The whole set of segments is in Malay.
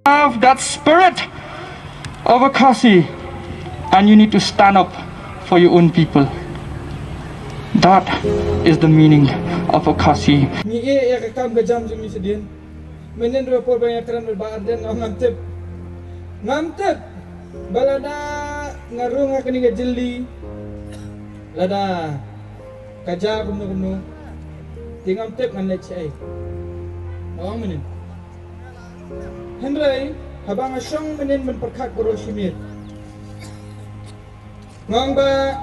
have that spirit of a Kasi, and you need to stand up for your own people. That is the meaning of a Kasi. Ni ya kakam gajam jumi sedin. Menen rapor banyak keran berbaarden ngamtep. Ngamtep balada ngarung akani gajeli. Lada kaja kumno tingam tep ngan lecai. Awang menen. Henry habang asyong menen menperkat boroshimir. Ngang ba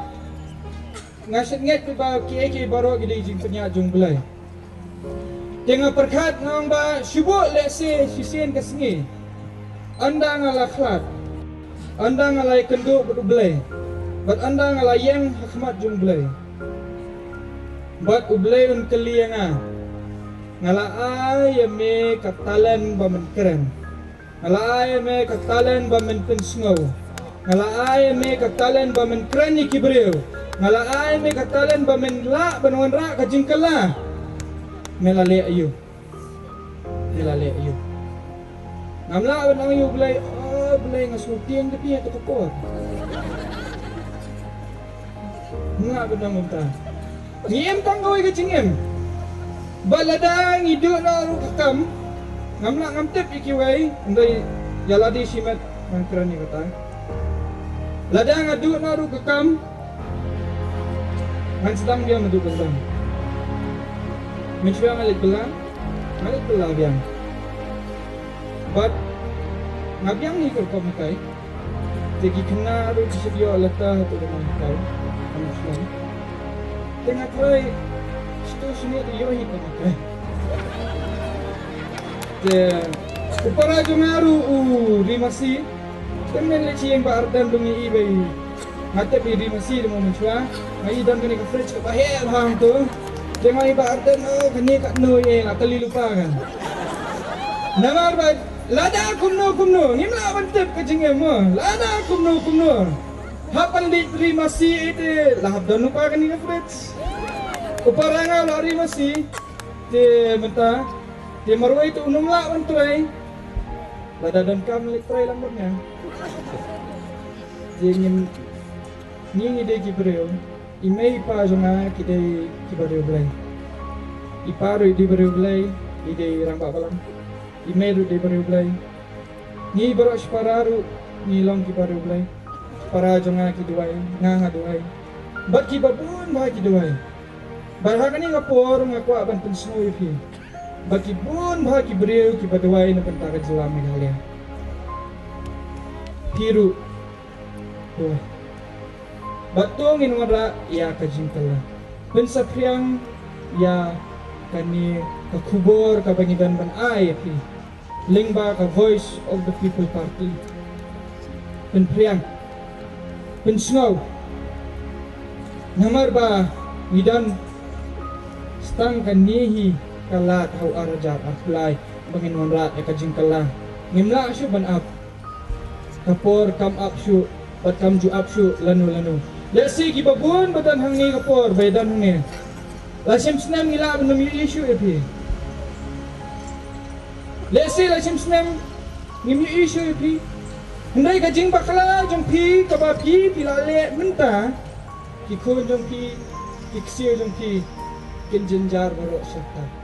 ngasit nget ba ki baro gidi jing penya jung belai. Tengah perkat ngang ba syubuk lese sisien kesengi. Anda ngalaklat. Anda ngalai kenduk belai. Bat anda ngalayang hakmat jung belai. Bat ublay un keliyanga ngalaay me katalan ba man keren ngalaay me katalan ba man pensngaw ngalaay me katalan ba man keren ikibreo ngalaay me katalan ba man la banwan ra kajingkala melale ayu ngamla ban ang yu blay blay ngasuting tapi ato kokor nga ba nang unta Ngin tanggawai ke cingem. Baladang hidup na ru kakam. Ngamla ngamtep ikiwai ndai jaladi simat mangkrani kata. Ladang adu na ru kakam. Man sedang dia madu belang. Mencuba malik belang biang. But ngabiang ni kau makai. Jadi kena ru disediakan letak tu dengan kau. Muslim. Tengah try situ sini tu yohi pemakai. Upara jungaru rimasi. Temen leci yang berardan dungi ibai. Mata pi rimasi demo mencua. Mai dan kini ke fridge ke bahel hang tu. Tengah iba ardan kini kat no ye nak kali lupa kan. Namar ba lada kumno. Ngimla bantep ke jingem mo. Lada kumno. Hapan di rimasi itu lahap dan lupa kan ni ke fridge. Uparanga lari masih te menta te marwai tu unung la bantrai lada dan kam lek trai lamurnya jengin ni ide kibreo imei pa jonga kide kibreo blai iparu di breo blai ide ramba balam imei ru de breo blai ni baro spararu ni long kibreo blai para jonga kiduai nga duai bat kibabun ba kiduai Barhaka ni kapor ngaku aban pensnoy fi. Baki bun bha ki breu ki badwai na pentaka jelami kalian. Piru. Tuh. Batong inwara ya kajingkala. Pensapriang ya kani kakubor kabangidan ban ay fi. Lingba ka voice of the people party. Penpriang. Pensnow. Namar ba widan Stang kanihi kalat hau arajat apply bangin monrat ya kajing kala ngimla syu ban up kapor come up syu but come ju up syu lanu let's see gibabun badan hang ni kapor baydan hang ni lasim snam ngila ban mi issue epi let's see lasim snam ngim issue epi ndai kajing bakala jong pi kabapi pilale menta ki khon jong pi ki ksio jong pi Kinjenjar baru serta